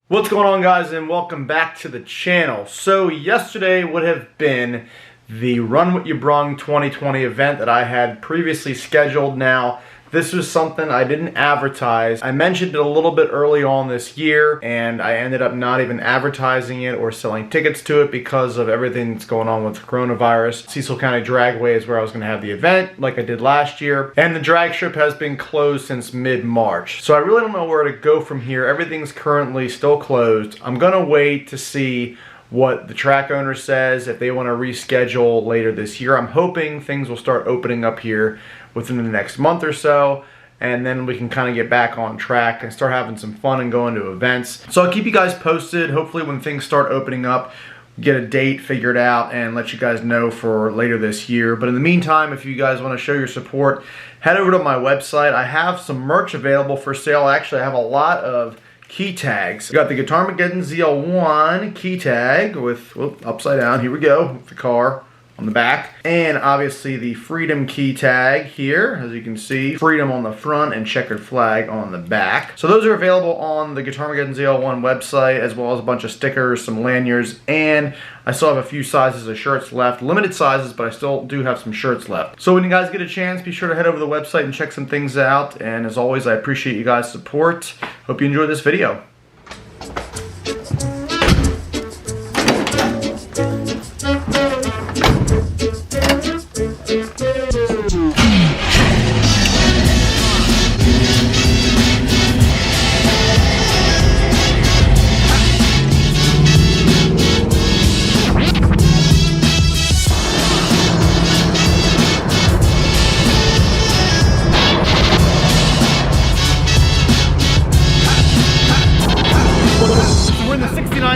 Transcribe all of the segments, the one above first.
What's going on, guys, and welcome back to the channel. So yesterday would have been the Run What You Brung 2020 event that I had previously scheduled. Now, this was something I didn't advertise. I mentioned it a little bit early on this year, and I ended up not even advertising it or selling tickets to it because of everything that's going on with coronavirus. Cecil County Dragway is where I was going to have the event, like I did last year, and the drag strip has been closed since mid-March. So I really don't know where to go from here. Everything's currently still closed. I'm going to wait to see what the track owner says, if they want to reschedule later this year. I'm hoping things will start opening up here within the next month or so, and then we can kind of get back on track and start having some fun and going to events. So I'll keep you guys posted. Hopefully when things start opening up, get a date figured out and let you guys know for later this year. But in the meantime, if you guys want to show your support, head over to my website. I have some merch available for sale. Actually, I have a lot of key tags. We got the Guitarmageddon ZL1 key tag with, upside down, here we go, with the car on the back. And obviously the Freedom key tag here, as you can see. Freedom on the front and checkered flag on the back. So those are available on the Guitarmageddon ZL1 website, as well as a bunch of stickers, some lanyards, and I still have a few sizes of shirts left. Limited sizes, but I still do have some shirts left. So when you guys get a chance, be sure to head over to the website and check some things out. And as always, I appreciate you guys' support. Hope you enjoyed this video.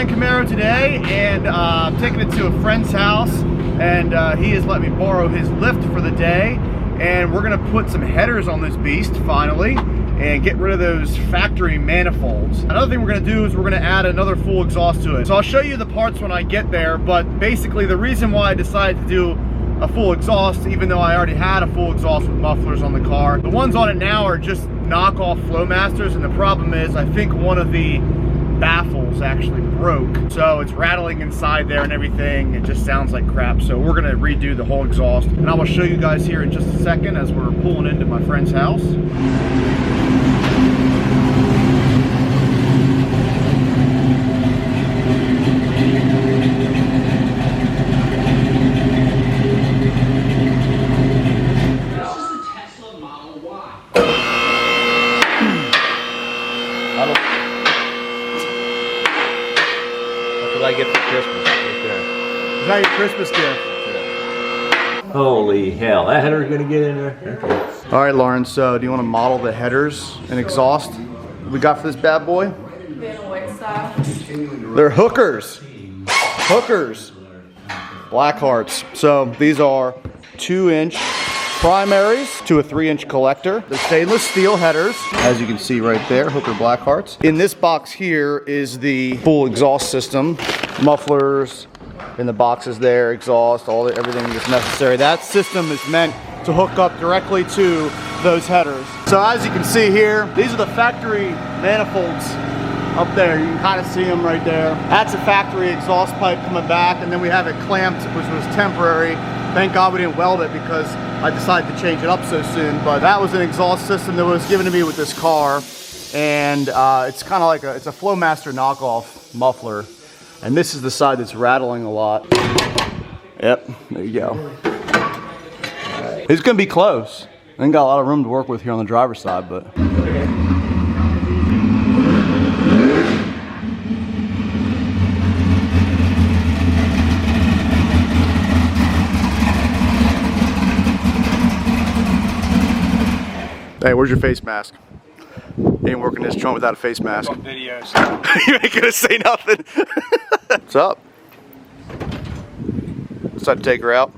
Camaro today, and I'm taking it to a friend's house, and he has let me borrow his lift for the day, and we're gonna put some headers on this beast finally and get rid of those factory manifolds. Another thing we're gonna do is we're gonna add another full exhaust to it. So I'll show you the parts when I get there, but basically the reason why I decided to do a full exhaust, even though I already had a full exhaust with mufflers on the car, the ones on it now are just knockoff Flowmasters, and the problem is I think one of the baffles actually broke, so it's rattling inside there and everything. It just sounds like crap, so we're gonna redo the whole exhaust, and I will show you guys here in just a second as we're pulling into my friend's house. I get for Christmas right there. Is that your Christmas gift? Yeah. Holy hell, that header's gonna get in there. Okay. All right, Lauren, so do you want to model the headers and exhaust we got for this bad boy? They're hookers. Hookers. Blackhearts. So these are 2-inch primaries to a 3-inch collector. They're stainless steel headers, as you can see right there, hooker Blackhearts. In this box here is the full exhaust system, mufflers in the boxes there, exhaust, everything that's necessary. That system is meant to hook up directly to those headers. So as you can see here, these are the factory manifolds up there. You can kind of see them right there. That's a factory exhaust pipe coming back, and then we have it clamped, which was temporary. Thank God we didn't weld it because I decided to change it up so soon. But that was an exhaust system that was given to me with this car, and it's kind of like it's a Flowmaster knockoff muffler. And this is the side that's rattling a lot. Yep, there you go. It's gonna be close. I ain't got a lot of room to work with here on the driver's side, but. Hey, where's your face mask? You ain't working this joint without a face mask. On videos. You ain't gonna say nothing. What's up? Decided to take her out?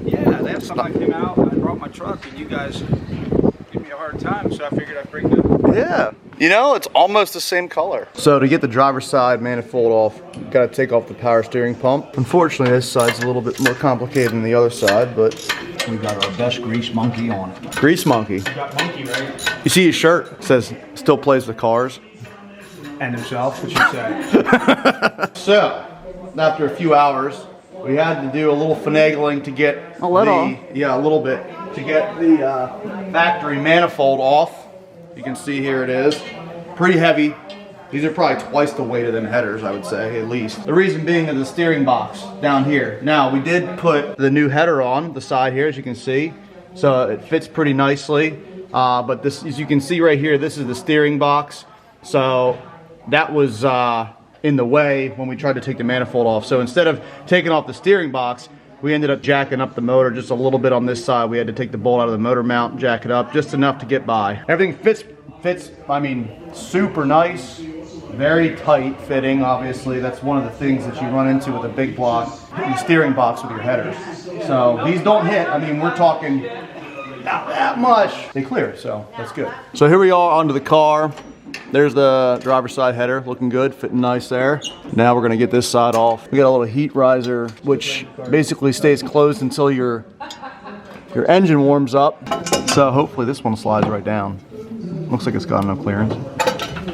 Yeah, last time I came out, I brought my truck, and you guys gave me a hard time, so I figured I'd bring the... Yeah. You know, it's almost the same color. So to get the driver's side manifold off, gotta take off the power steering pump. Unfortunately, this side's a little bit more complicated than the other side, but We got our best grease monkey on it. Grease monkey. You got monkey, right? You see his shirt? It says, still plays with cars. And themselves, what you say? So, after a few hours, we had to do a little finagling to get a little bit to get the factory manifold off. You can see here it is, pretty heavy. These are probably twice the weight of them headers, I would say, at least. The reason being is the steering box down here. Now, we did put the new header on the side here, as you can see, so it fits pretty nicely. But this, as you can see right here, this is the steering box. So that was in the way when we tried to take the manifold off. So instead of taking off the steering box, we ended up jacking up the motor just a little bit on this side. We had to take the bolt out of the motor mount, jack it up just enough to get by. Everything fits, I mean, super nice, very tight fitting. Obviously, that's one of the things that you run into with a big block, hitting the steering box with your headers. So these don't hit, I mean, we're talking not that much. They clear, so that's good. So here we are onto the car. There's the driver's side header, looking good, fitting nice there. Now we're gonna get this side off. We got a little heat riser, which basically stays closed until your engine warms up. So hopefully this one slides right down. Looks like it's got enough clearance.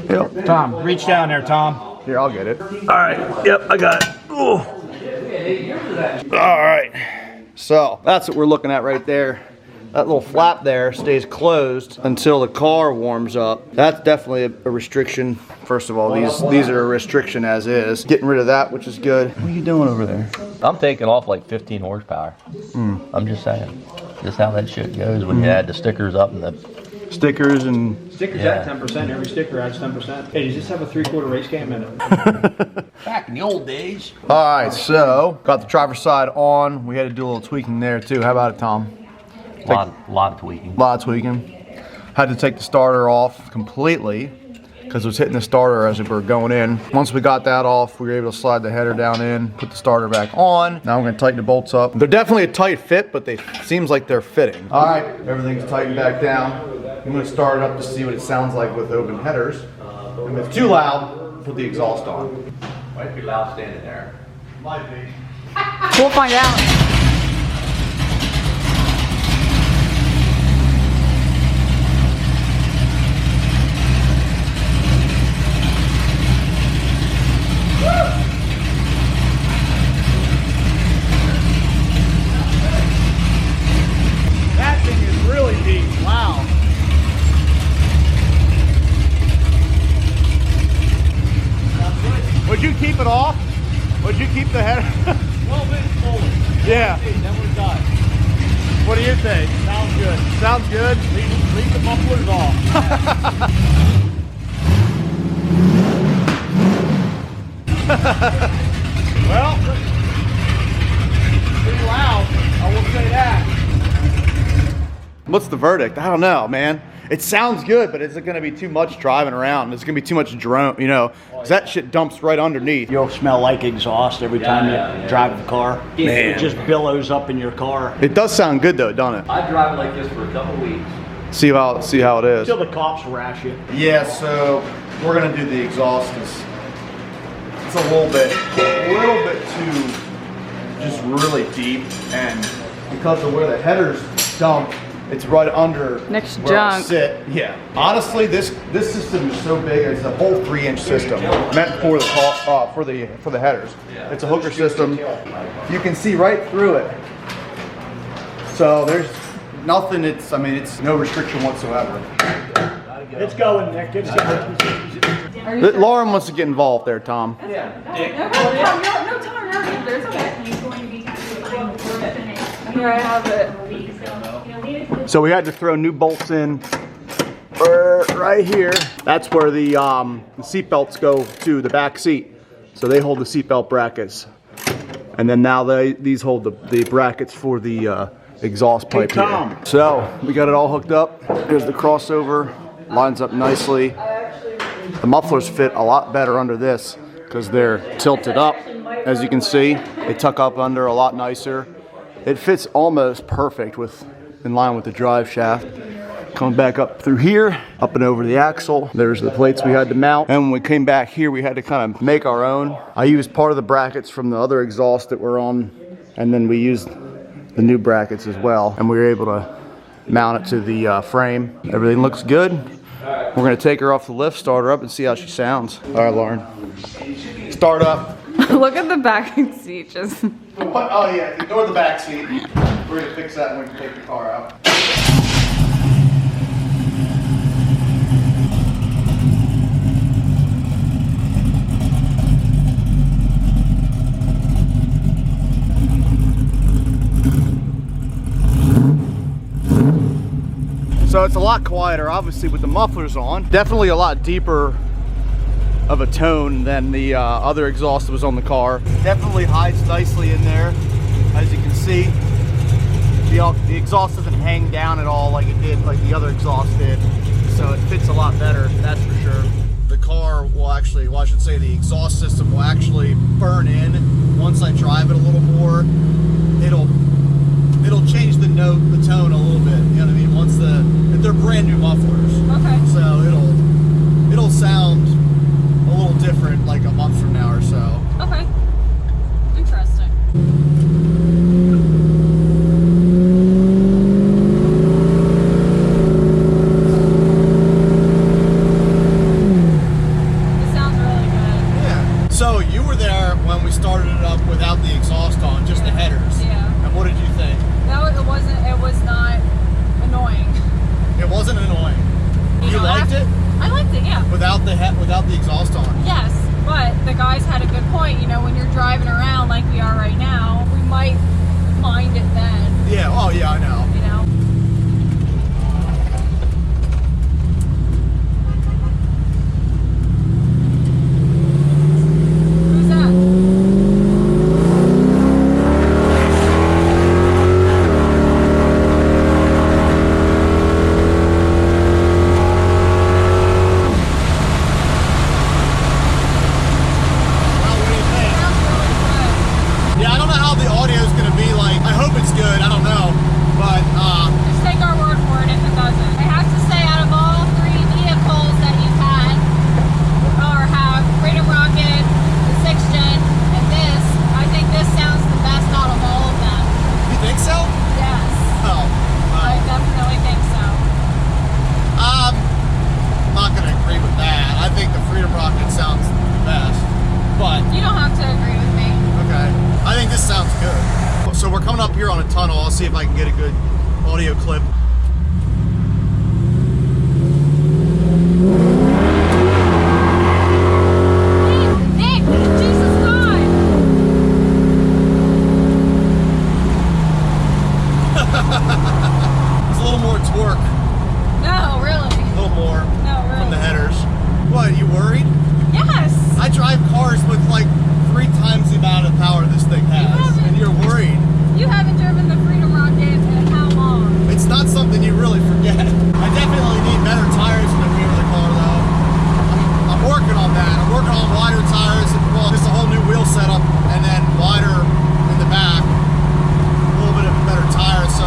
Yep. Tom, reach down there, Tom. Here, I'll get it. All right, yep, I got it. Ooh. All right, so that's what we're looking at right there. That little flap there stays closed until the car warms up. That's definitely a restriction. First of all, these are a restriction as is. Getting rid of that, which is good. What are you doing over there? I'm taking off like 15 horsepower. I'm just saying. Just how that shit goes when you add the stickers up and the... Stickers and... Stickers at 10%, every sticker adds 10%. Hey, does this have a 3/4 race cam in it? Back in the old days. All right, so got the driver's side on. We had to do a little tweaking there too. How about it, Tom? Lot of tweaking. Lot of tweaking. Had to take the starter off completely because it was hitting the starter as we were going in. Once we got that off, we were able to slide the header down in, put the starter back on. Now we're gonna tighten the bolts up. They're definitely a tight fit, but they seems like they're fitting. All right, everything's tightened back down. I'm gonna start it up to see what it sounds like with open headers. If it's too loud, put the exhaust on. Might be loud standing there. Might be. We'll find out. That thing is really deep. Wow. Would you keep it off? Would you keep the header? 12 inch forward. Yeah. Then we're done. What do you think? Sounds good. Sounds good? Leave the mufflers off. Well, pretty loud. I will say that. What's the verdict? I don't know, man. It sounds good, but is it going to be too much driving around? It's going to be too much drone, you know, because that shit dumps right underneath. You'll smell like exhaust every time you drive the car. Man. It just billows up in your car. It does sound good though, doesn't it? I drive it like this for a couple weeks. See how it is. Till the cops rash you. Yeah, so we're going to do the exhaust. It's a little bit too just really deep, and because of where the headers dump, it's right under Next where junk. I sit. Yeah. Honestly, this system is so big. It's a whole 3-inch system meant for the headers. It's a hooker system. You can see right through it. So there's nothing. It's no restriction whatsoever. It's going, Nick. It's going. Lauren wants to get involved there, Tom. No, Tom, no, there's okay. Here I have it. So we had to throw new bolts in right here. That's where the seat belts go to the back seat. So they hold the seat belt brackets. And then now these hold the brackets for the exhaust pipe Hey, Tom. here. So we got it all hooked up. Here's the crossover. Lines up nicely. The mufflers fit a lot better under this because they're tilted up. As you can see, they tuck up under a lot nicer. It fits almost perfect in line with the drive shaft. Coming back up through here, up and over the axle. There's the plates we had to mount. And when we came back here, we had to kind of make our own. I used part of the brackets from the other exhaust that were on, and then we used the new brackets as well. And we were able to mount it to the frame. Everything looks good. We're gonna take her off the lift, start her up, and see how she sounds. All right, Lauren. Start up. Look at the back seat just. What? Oh yeah, ignore the back seat. We're gonna fix that when we take the car out. So it's a lot quieter, obviously, with the mufflers on. Definitely a lot deeper of a tone than the other exhaust that was on the car. Definitely hides nicely in there, as you can see. The exhaust doesn't hang down at all like it did, like the other exhaust did. So it fits a lot better, that's for sure. The car will actually, well, I should say the exhaust system will actually burn in once I drive it a little more. It'll change the note, the tone a little bit. You know what I mean? Once they're brand new mufflers. Okay. So it'll sound a little different like a month from now or so. Okay. Interesting. It sounds really good. Yeah. So you were there when we started it up without the exhaust on, just the headers. Yeah. And what did you think? No, it wasn't. It was not annoying. It wasn't annoying. You know, liked it I liked it. Yeah. without the exhaust on. Yes, but the guys had a good point. You know, when you're driving around like we are right now, we might mind it then. Yeah. Oh yeah, I know. You know. Who's that? Well, what do you think? Sounds really good. Yeah, I don't know how the audio is gonna be like. I hope it's good. I don't know, but Just take our word for it if it doesn't. I have to say, out of all three vehicles that you've had, or have, Freedom Rocket, the 6th Gen, and this, I think this sounds the best out of all of them. you think so? Yes, Oh. I definitely think so. I'm not gonna agree with that. I think the Freedom Rocket sounds the best, but You don't have to agree with me. okay. I think this sounds good. So we're coming up here on a tunnel. I'll see if I can get a good audio clip. Nick, Jesus God. It's a little more torque, No, really. a little more No, from the really. headers. What, are you worried? Yes. I drive cars with like 3 times the amount of power this thing has, haven't. and you're worried. You haven't driven the Freedom Rocket in how long? It's not something you really forget. I definitely need better tires in the rear of the car though. I'm working on that. I'm working on wider tires, well, just a whole new wheel setup, and then wider in the back. A little bit of a better tire, so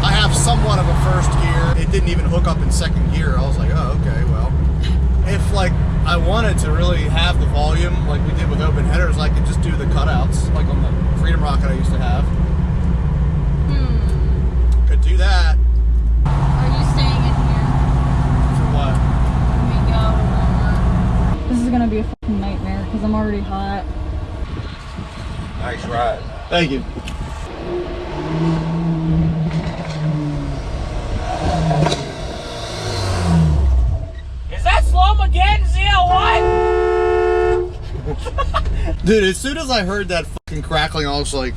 I have somewhat of a first gear. It didn't even hook up in second gear. I was like, oh, okay, well. If like I wanted to really have the volume like we did with open headers, I could just do the cutouts, like on the Freedom Rocket I used to have. Could do that. Are you staying in here? For what? When we go to Walmart? This is gonna be a fucking nightmare because I'm already hot. Nice ride. Thank you. Is that Slum again, ZL1? Dude, as soon as I heard that fucking crackling, I was like...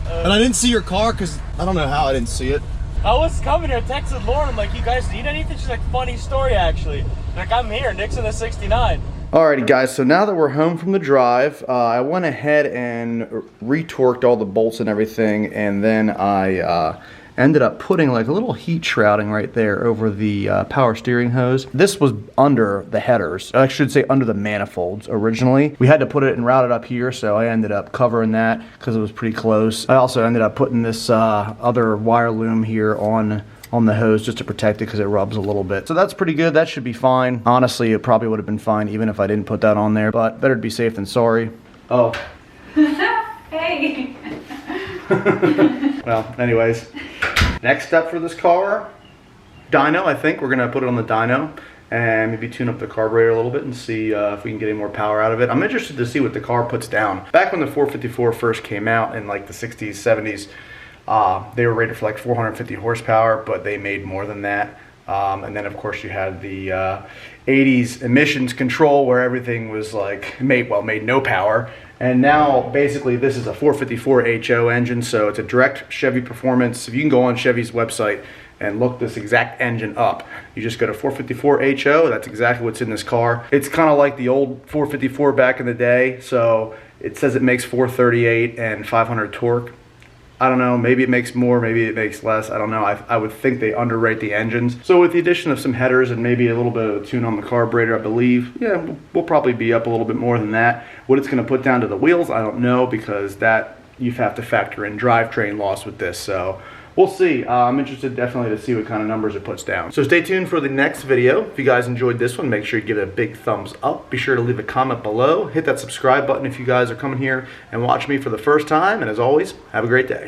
and I didn't see your car because I don't know how I didn't see it. I was coming here, texted Lauren, I'm like, you guys need anything? She's like, funny story actually. Like, I'm here, Nick's in the 69. Alrighty guys, so now that we're home from the drive, I went ahead and retorqued all the bolts and everything, and then I ended up putting like a little heat shrouding right there over the power steering hose. This was under the headers, I should say under the manifolds originally. We had to put it and route it up here, so I ended up covering that because it was pretty close. I also ended up putting this other wire loom here on the hose just to protect it because it rubs a little bit. So that's pretty good. That should be fine. Honestly, it probably would have been fine even if I didn't put that on there, but better to be safe than sorry. Oh. Hey. Well, anyways, next step for this car, dyno, I think. We're gonna put it on the dyno and maybe tune up the carburetor a little bit and see if we can get any more power out of it. I'm interested to see what the car puts down. Back when the 454 first came out in like the 60s, 70s, they were rated for like 450 horsepower, but they made more than that. And then of course you had the 80s emissions control where everything was like made no power. And now basically this is a 454 HO engine, so it's a direct Chevy performance. If you can go on Chevy's website and look this exact engine up, you just go to 454 HO, that's exactly what's in this car. It's kind of like the old 454 back in the day, so it says it makes 438 and 500 torque. I don't know, maybe it makes more, maybe it makes less, I don't know. I would think they underrate the engines. So with the addition of some headers and maybe a little bit of a tune on the carburetor, I believe, yeah, we'll probably be up a little bit more than that. What it's gonna put down to the wheels, I don't know, because that you have to factor in drivetrain loss with this, so we'll see. I'm interested definitely to see what kind of numbers it puts down. So stay tuned for the next video. If you guys enjoyed this one, make sure you give it a big thumbs up. Be sure to leave a comment below. Hit that subscribe button if you guys are coming here and watching me for the first time. And as always, have a great day.